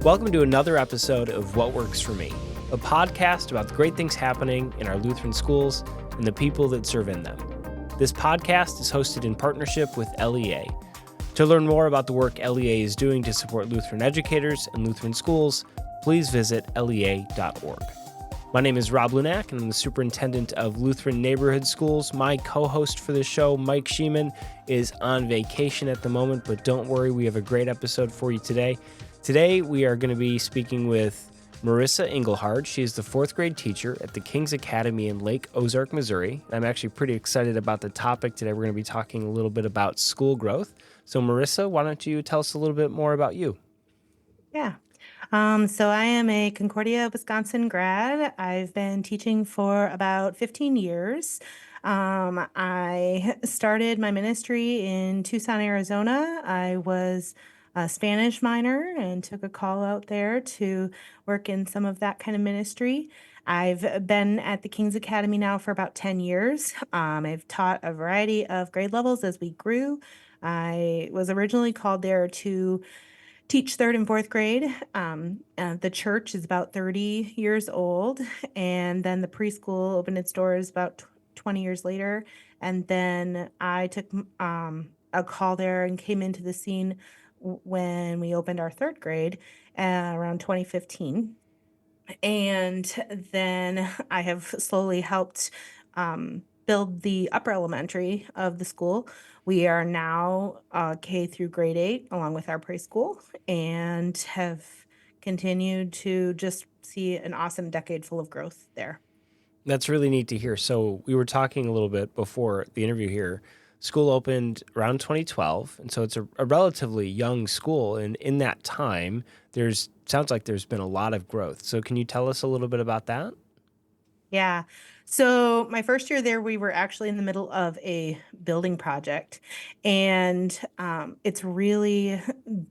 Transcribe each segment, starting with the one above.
Welcome to another episode of What Works for Me, a podcast about the great things happening in our Lutheran schools and the people that serve in them. This podcast is hosted in partnership with LEA. To learn more about the work LEA is doing to support Lutheran educators and Lutheran schools, please visit lea.org. My name is Rob Lunak, and I'm the superintendent of Lutheran Neighborhood Schools. My co-host for the show, Mike Sheeman, is on vacation at the moment, but don't worry, we have a great episode for you today. Today, we are going to be speaking with Marissa Engelhard. She is the fourth grade teacher at the King's Academy in Lake Ozark, Missouri. I'm actually pretty excited about the topic today. We're going to be talking a little bit about school growth. So Marissa, why don't you tell us a little bit more about you? Yeah. So I am a Concordia, Wisconsin grad. I've been teaching for about 15 years. I started my ministry in Tucson, Arizona. I was a Spanish minor and took a call out there to work in some of that kind of ministry. I've been at the King's Academy now for about 10 years. I've taught a variety of grade levels as we grew. I was originally called there to teach third and fourth grade. The church is about 30 years old, and then the preschool opened its doors about 20 years later. And then I took a call there and came into the scene when we opened our third grade around 2015. And then I have slowly helped build the upper elementary of the school. We are now K through grade 8, along with our preschool, and have continued to just see an awesome decade full of growth there. That's really neat to hear. So we were talking a little bit before the interview here. School opened around 2012, and so it's a relatively young school. And in that time, sounds like there's been a lot of growth. So can you tell us a little bit about that? Yeah. So my first year there, we were actually in the middle of a building project, and it's really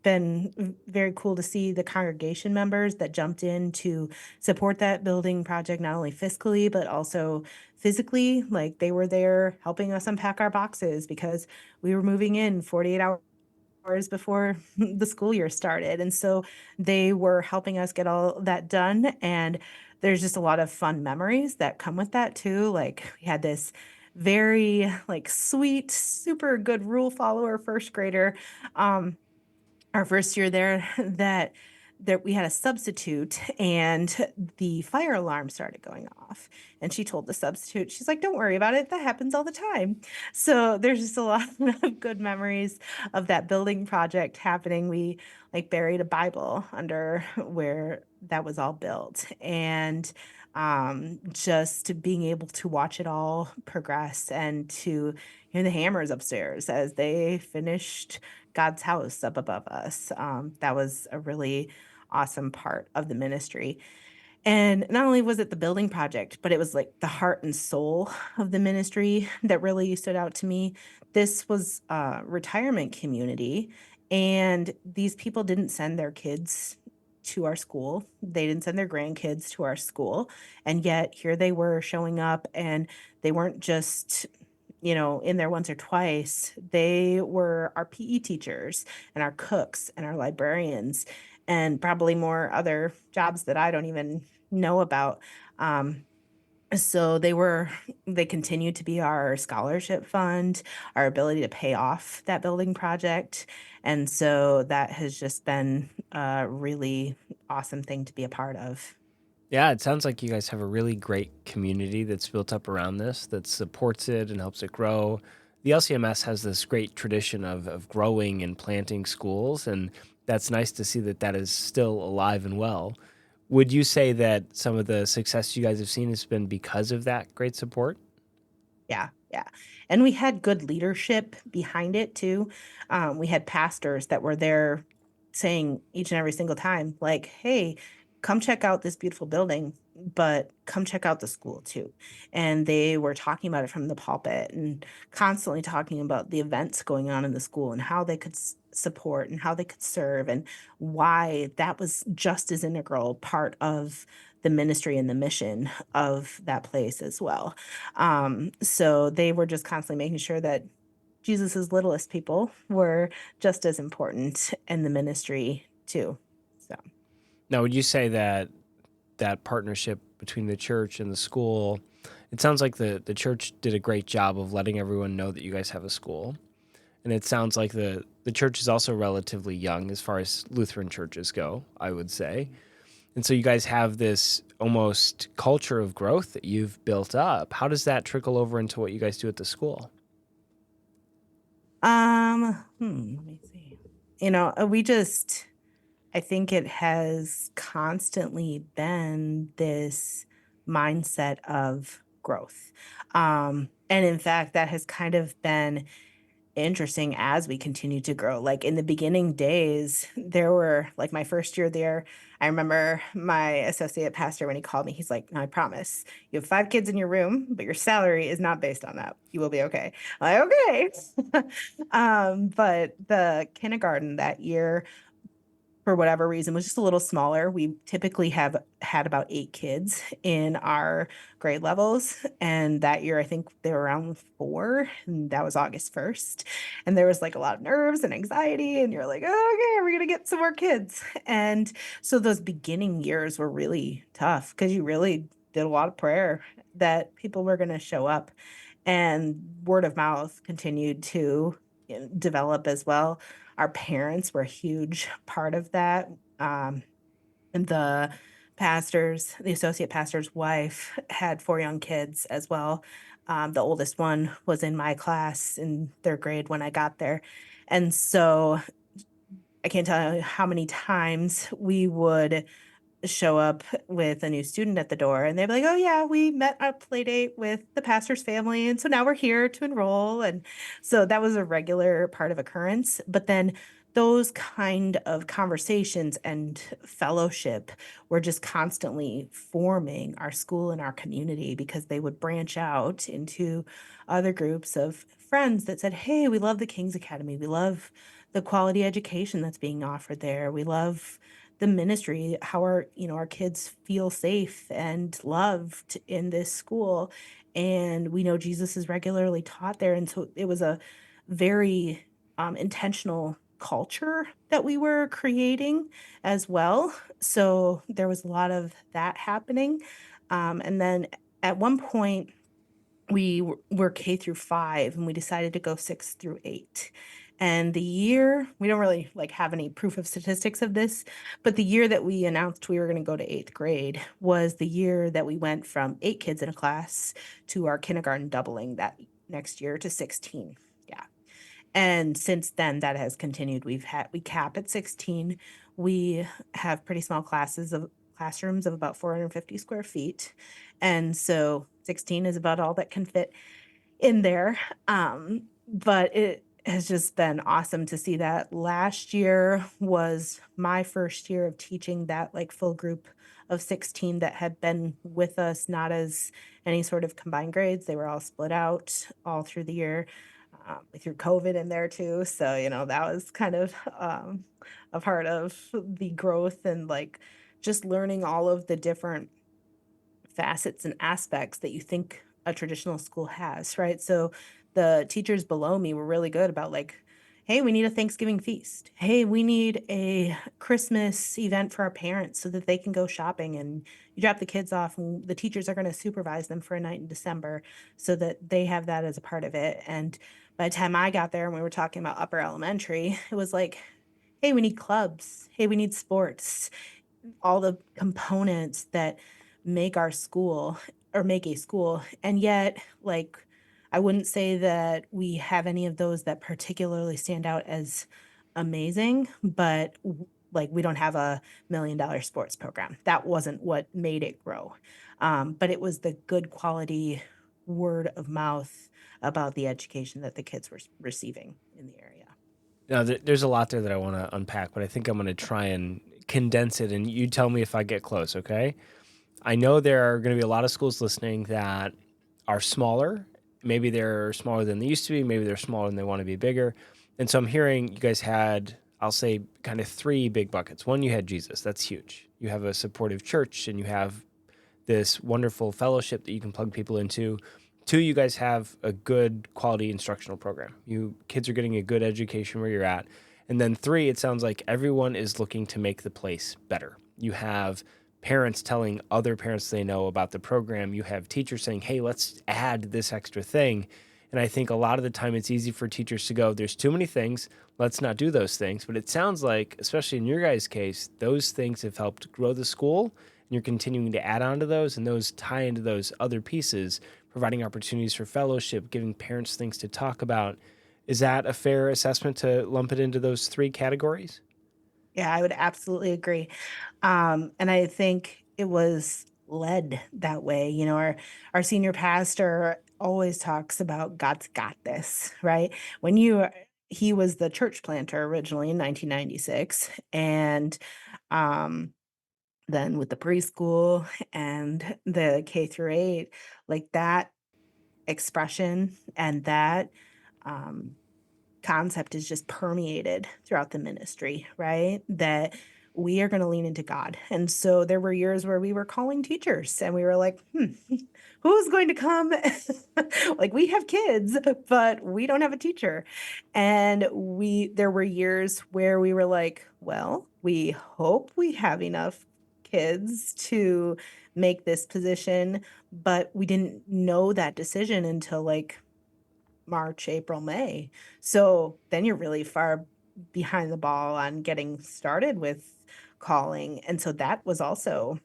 been very cool to see the congregation members that jumped in to support that building project, not only fiscally, but also physically. Like, they were there helping us unpack our boxes because we were moving in 48 hours before the school year started. And so they were helping us get all that done. And there's just a lot of fun memories that come with that too. Like, we had this very sweet, super good rule follower first grader, our first year there, that we had a substitute, and the fire alarm started going off, and she told the substitute, she's like, don't worry about it, that happens all the time. So there's just a lot of good memories of that building project happening. We buried a Bible under where that was all built, and just being able to watch it all progress and to hear the hammers upstairs as they finished God's house up above us. That was a really awesome part of the ministry. And not only was it the building project, but it was like the heart and soul of the ministry that really stood out to me. This was a retirement community, and these people didn't send their kids to our school. They didn't send their grandkids to our school. And yet here they were showing up, and they weren't just in there once or twice. They were our PE teachers and our cooks and our librarians, and probably more other jobs that I don't even know about. So they continued to be our scholarship fund, our ability to pay off that building project. And so that has just been a really awesome thing to be a part of. Yeah, it sounds like you guys have a really great community that's built up around this, that supports it and helps it grow. The LCMS has this great tradition of growing and planting schools, and that's nice to see that that is still alive and well. Would you say that some of the success you guys have seen has been because of that great support? Yeah, yeah. And we had good leadership behind it too. We had pastors that were there saying each and every single time, like, hey, come check out this beautiful building, but come check out the school too. And they were talking about it from the pulpit and constantly talking about the events going on in the school and how they could support and how they could serve, and why that was just as integral part of the ministry and the mission of that place as well. So they were just constantly making sure that Jesus's littlest people were just as important in the ministry too. So Now, would you say that that partnership between the church and the school, it sounds like the church did a great job of letting everyone know that you guys have a school. And it sounds like the church is also relatively young as far as Lutheran churches go, I would say. And so you guys have this almost culture of growth that you've built up. How does that trickle over into what you guys do at the school? Let me see. We just I think it has constantly been this mindset of growth. And in fact, that has kind of been interesting as we continue to grow. Like in the beginning days, there were like my first year there. I remember my associate pastor when he called me, he's like, "No, I promise you have 5 kids in your room, but your salary is not based on that. You will be okay." I'm like, okay. But the kindergarten that year, for whatever reason, was just a little smaller. We typically have had about 8 kids in our grade levels, and that year, I think they were around 4, and that was August 1st, and there was, like, a lot of nerves and anxiety, and you're like, "Oh, okay, we're gonna get some more kids," and so those beginning years were really tough because you really did a lot of prayer that people were gonna show up, and word of mouth continued to, develop as well. Our parents were a huge part of that. And the associate pastor's wife had 4 young kids as well. The oldest one was in my class in 3rd grade when I got there. And so I can't tell you how many times we would show up with a new student at the door and they'd be like, "Oh yeah, we met a play date with the pastor's family, and so now we're here to enroll." And so that was a regular part of occurrence. But then those kind of conversations and fellowship were just constantly forming our school and our community because they would branch out into other groups of friends that said, "Hey, we love the King's Academy. We love the quality education that's being offered there. We love the ministry, how our kids feel safe and loved in this school, and we know Jesus is regularly taught there." And so it was a very intentional culture that we were creating as well. So there was a lot of that happening. And then at one point were K through 5, and we decided to go 6 through 8. And the year we don't really, like, have any proof of statistics of this, but the year that we announced we were gonna go to 8th grade was the year that we went from 8 kids in a class to our kindergarten doubling that next year to 16. Yeah. And since then, that has continued. We cap at 16. We have pretty small classrooms of about 450 square feet, and so 16 is about all that can fit in there. But it has just been awesome to see that. Last year was my first year of teaching that, like, full group of 16 that had been with us, not as any sort of combined grades. They were all split out all through the year. We threw COVID in there too, so, that was kind of, a part of the growth and, like, just learning all of the different facets and aspects that you think a traditional school has, right? So the teachers below me were really good about, like, "Hey, we need a Thanksgiving feast. Hey, we need a Christmas event for our parents so that they can go shopping." And you drop the kids off, and the teachers are going to supervise them for a night in December so that they have that as a part of it. And by the time I got there and we were talking about upper elementary, it was like, "Hey, we need clubs. Hey, we need sports." All the components that make our school or make a school. And yet, like, I wouldn't say that we have any of those that particularly stand out as amazing, but like, we don't have a $1 million sports program. That wasn't what made it grow. But it was the good quality word of mouth about the education that the kids were receiving in the area. Now, there's a lot there that I want to unpack, but I think I'm going to try and condense it, and you tell me if I get close, okay? I know there are going to be a lot of schools listening that are smaller. Maybe they're smaller than they used to be. Maybe they're smaller and they want to be bigger. And so I'm hearing you guys had, I'll say, kind of 3 big buckets. One, you had Jesus. That's huge. You have a supportive church, and you have this wonderful fellowship that you can plug people into. 2, you guys have a good quality instructional program. You kids are getting a good education where you're at. And then 3, it sounds like everyone is looking to make the place better. You have parents telling other parents they know about the program. You have teachers saying, hey, let's add this extra thing. And I think a lot of the time it's easy for teachers to go, there's too many things. Let's not do those things. But it sounds like, especially in your guys' case, those things have helped grow the school. And you're continuing to add on to those, and those tie into those other pieces, providing opportunities for fellowship, giving parents things to talk about. Is that a fair assessment to lump it into those three categories? Yeah, I would absolutely agree. And I think it was led that way. Our senior pastor always talks about God's got this, right? When you He was the church planter originally in 1996, and um then with the preschool and the K through 8, like that expression and that um concept is just permeated throughout the ministry, right? That we are going to lean into God. And so there were years where we were calling teachers and we were like, who's going to come? Like we have kids, but we don't have a teacher. And there were years where we were like, well, we hope we have enough kids to make this position, but we didn't know that decision until like March, April, May. So then you're really far behind the ball on getting started with calling. And so that was also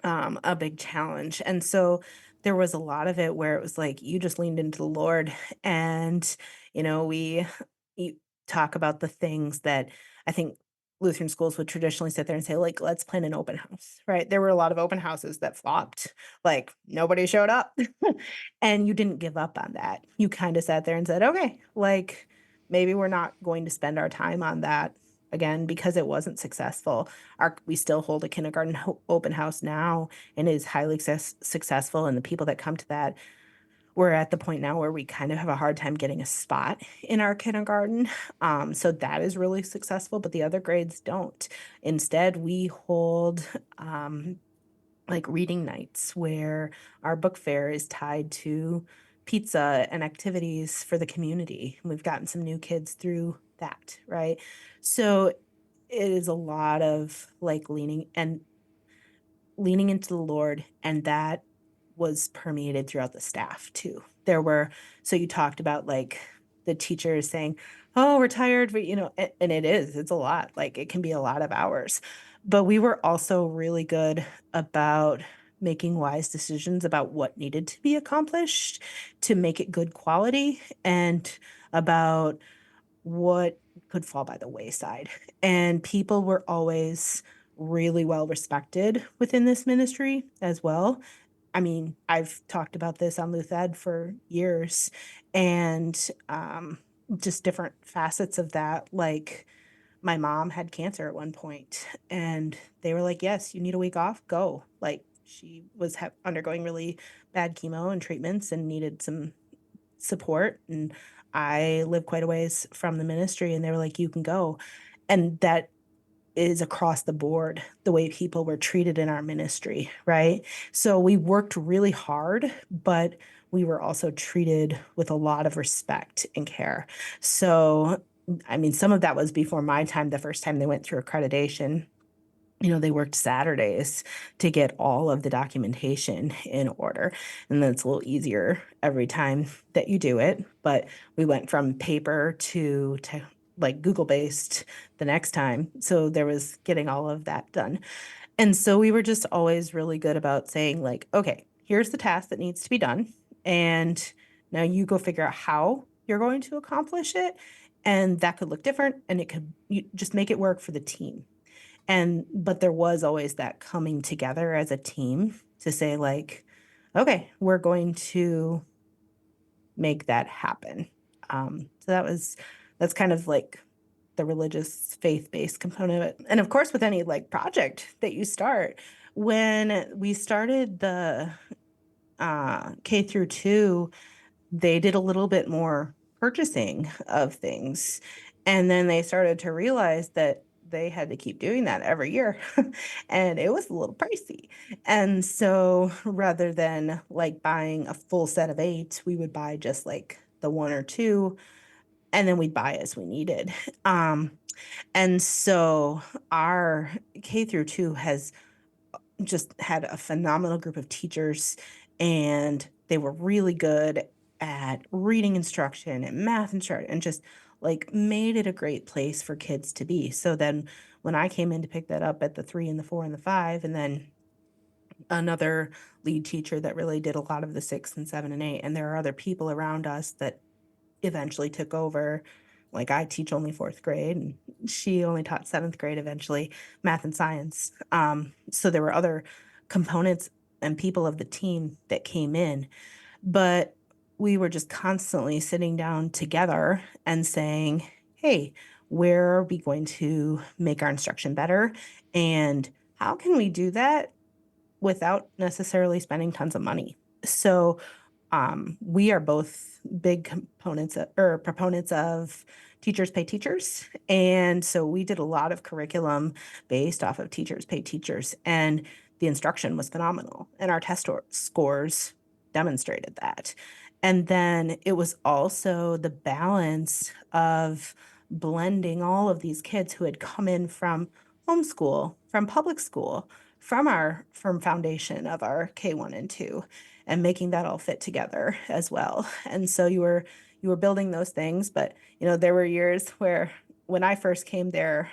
a big challenge. And so there was a lot of it where it was like you just leaned into the Lord, and we you talk about the things that I think Lutheran schools would traditionally sit there and say, like, let's plan an open house, right? There were a lot of open houses that flopped, like nobody showed up. And you didn't give up on that. You kind of sat there and said, okay, like maybe we're not going to spend our time on that again because it wasn't successful. We still hold a kindergarten open house now, and it is highly successful. And the people that come to that, we're at the point now where we kind of have a hard time getting a spot in our kindergarten. So that is really successful, but the other grades don't. Instead, we hold like reading nights where our book fair is tied to pizza and activities for the community. We've gotten some new kids through that, right? So it is a lot of like leaning into the Lord, and that was permeated throughout the staff too. So you talked about like the teachers saying, "Oh, we're tired," but and it's a lot. Like it can be a lot of hours. But we were also really good about making wise decisions about what needed to be accomplished to make it good quality, and about what could fall by the wayside. And people were always really well respected within this ministry as well. I mean, I've talked about this on Luth Ed for years, and just different facets of that. Like my mom had cancer at one point, and they were like, yes, you need a week off, go. Like she was undergoing really bad chemo and treatments and needed some support. And I live quite a ways from the ministry, and they were like, you can go. And that is across the board the way people were treated in our ministry, right? So we worked really hard, but we were also treated with a lot of respect and care. So, I mean, some of that was before my time, the first time they went through accreditation. They worked Saturdays to get all of the documentation in order. And then it's a little easier every time that you do it. But we went from paper to like Google based the next time. So there was getting all of that done. And so we were just always really good about saying, like, okay, here's the task that needs to be done. And now you go figure out how you're going to accomplish it. And that could look different, and you just make it work for the team. But there was always that coming together as a team to say, like, okay, we're going to make that happen. So that's kind of like the religious faith-based component of it. And of course, with any like project that you start, when we started the K through 2, they did a little bit more purchasing of things. And then they started to realize that they had to keep doing that every year. And it was a little pricey. And so rather than like buying a full set of 8, we would buy just like the one or two, and then we'd buy as we needed. And so our K through 2 has just had a phenomenal group of teachers, and they were really good at reading instruction and math instruction and just like made it a great place for kids to be. So then when I came in to pick that up at the 3 and the 4 and the 5, and then another lead teacher that really did a lot of the 6 and 7 and 8, and there are other people around us that eventually took over. Like, I teach only 4th grade, and she only taught 7th grade eventually, math and science. So there were other components and people of the team that came in, but we were just constantly sitting down together and saying, "Hey, where are we going to make our instruction better? And how can we do that without necessarily spending tons of money?" So we are both big components or proponents of teachers pay teachers. And so we did a lot of curriculum based off of teachers pay teachers. And the instruction was phenomenal. And our scores demonstrated that. And then it was also the balance of blending all of these kids who had come in from homeschool, from public school, from our firm foundation of our K1 and 2, and making that all fit together as well. And so you were building those things, but there were years where when I first came there,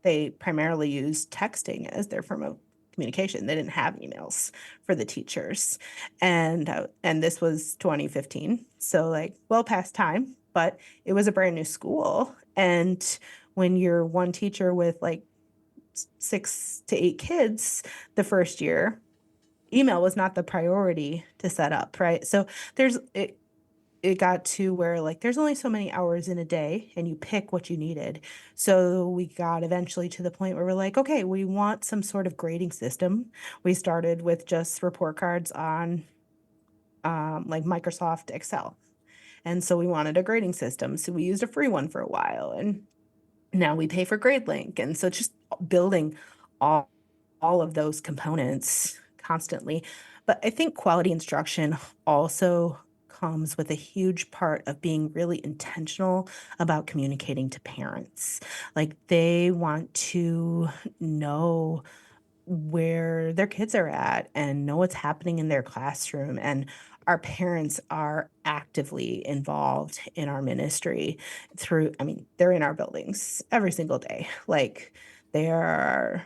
they primarily used texting as their form of communication. They didn't have emails for the teachers, and this was 2015, so like well past time, but it was a brand new school, and when you're one teacher with like 6 to 8 kids the first year, email was not the priority to set up, right? So it got to where like there's only so many hours in a day and you pick what you needed. So we got eventually to the point where we're like, okay, we want some sort of grading system. We started with just report cards on like Microsoft Excel. And so we wanted a grading system. So we used a free one for a while, and now we pay for GradeLink. And so just building all all of those components constantly. But I think quality instruction also comes with a huge part of being really intentional about communicating to parents. Like, they want to know where their kids are at and know what's happening in their classroom. And our parents are actively involved in our ministry through, I mean, they're in our buildings every single day. Like, they are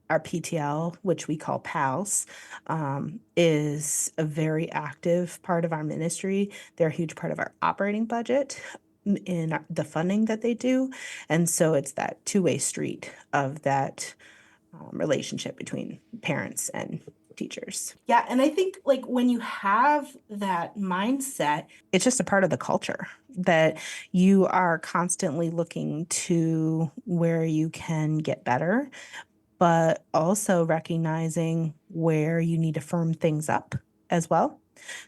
our PTL, which we call PALS, is a very active part of our ministry. They're a huge part of our operating budget in the funding that they do. And so it's that two-way street of that relationship between parents and teachers. Yeah, and I think like when you have that mindset, it's just a part of the culture that you are constantly looking to where you can get better, but also recognizing where you need to firm things up as well.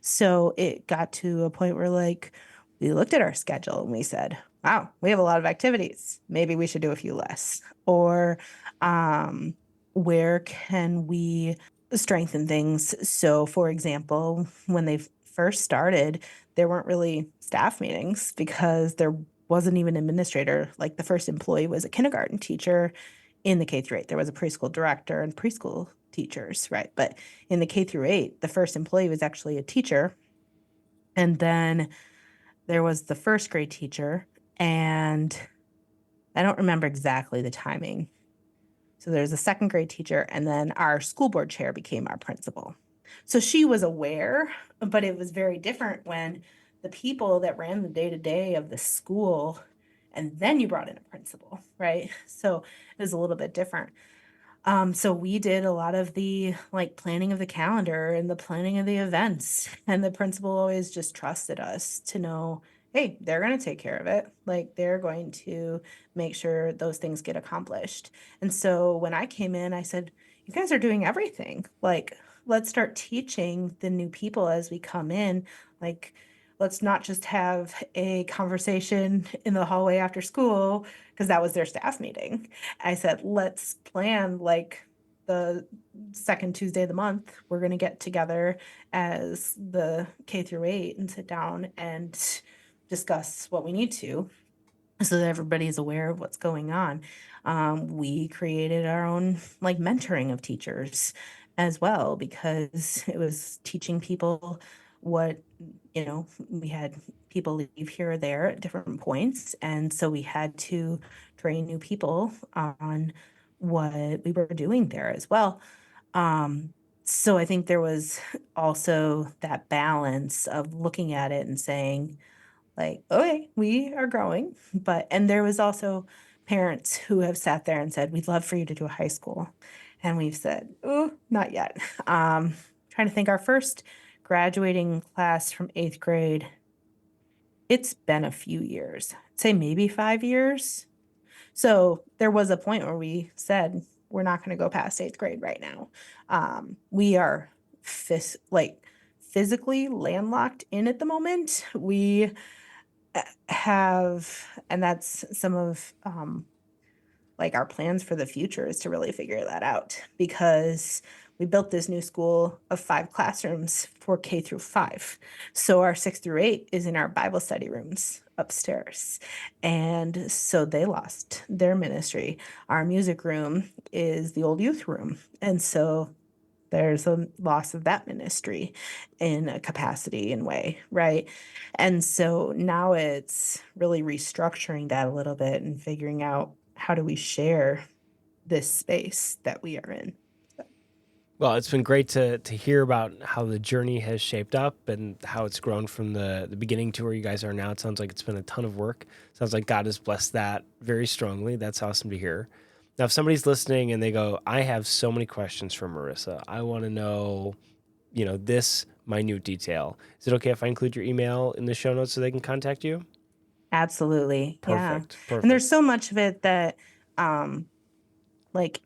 So it got to a point where, like, we looked at our schedule and we said, wow, we have a lot of activities. Maybe we should do a few less. Or um, where can we strengthen things? So, for example, when they first started, there weren't really staff meetings because there wasn't even an administrator. Like, the first employee was a kindergarten teacher in the K through 8. There was a preschool director and preschool teachers, right? But in the K through 8, the first employee was actually a teacher. And then there was the first grade teacher, and I don't remember exactly the timing. So there's a second grade teacher, and then our school board chair became our principal. So she was aware, but it was very different when the people that ran the day to day of the school, and then you brought in a principal, right? So it was a little bit different. So we did a lot of the like planning of the calendar and the planning of the events. And the principal always just trusted us to know, hey, they're going to take care of it. Like, they're going to make sure those things get accomplished. And so when I came in, I said, you guys are doing everything. Like, let's start teaching the new people as we come in. Like, let's not just have a conversation in the hallway after school, because that was their staff meeting. I said, let's plan like the second Tuesday of the month, we're going to get together as the K through 8 and sit down and discuss what we need to. so that everybody's aware of what's going on. We created our own like mentoring of teachers as well because it was teaching people what, we had people leave here or there at different points. And so we had to train new people on what we were doing there as well. Um, so I think there was also that balance of looking at it and saying, like, okay, we are growing. And there was also parents who have sat there and said, we'd love for you to do a high school. And we've said, oh, not yet. Trying to think, our first graduating class from 8th grade, it's been a few years, I'd say maybe 5 years. So there was a point where we said, we're not going to go past 8th grade right now. We are physically landlocked in at the moment. We have, and that's some of like our plans for the future is to really figure that out because we built this new school of 5 classrooms for K-5. So our 6 through 8 is in our Bible study rooms upstairs. And so they lost their ministry. Our music room is the old youth room. And so there's a loss of that ministry in a capacity and way, right? And so now it's really restructuring that a little bit and figuring out how do we share this space that we are in. Well, it's been great to hear about how the journey has shaped up and how it's grown from the beginning to where you guys are now. It sounds like it's been a ton of work. Sounds like God has blessed that very strongly. That's awesome to hear. Now, if somebody's listening and they go, I have so many questions for Marissa. I want to know, this minute detail. Is it okay if I include your email in the show notes so they can contact you? Absolutely. Perfect. Yeah. And there's so much of it that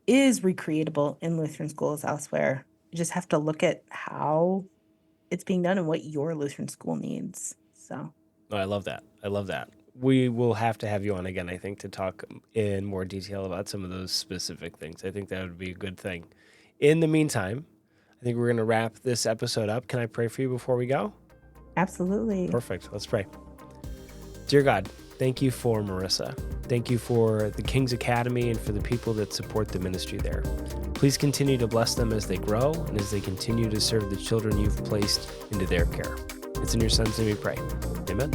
is recreatable in Lutheran schools elsewhere. You just have to look at how it's being done and what your Lutheran school needs. So I love that. We will have to have you on again, I think, to talk in more detail about some of those specific things. I think that would be a good thing. In the meantime, I think we're going to wrap this episode up. Can I pray for you before we go? Absolutely. Perfect. Let's pray. Dear God, thank you for Marissa. Thank you for the King's Academy and for the people that support the ministry there. Please continue to bless them as they grow and as they continue to serve the children you've placed into their care. It's in your son's name we pray. Amen.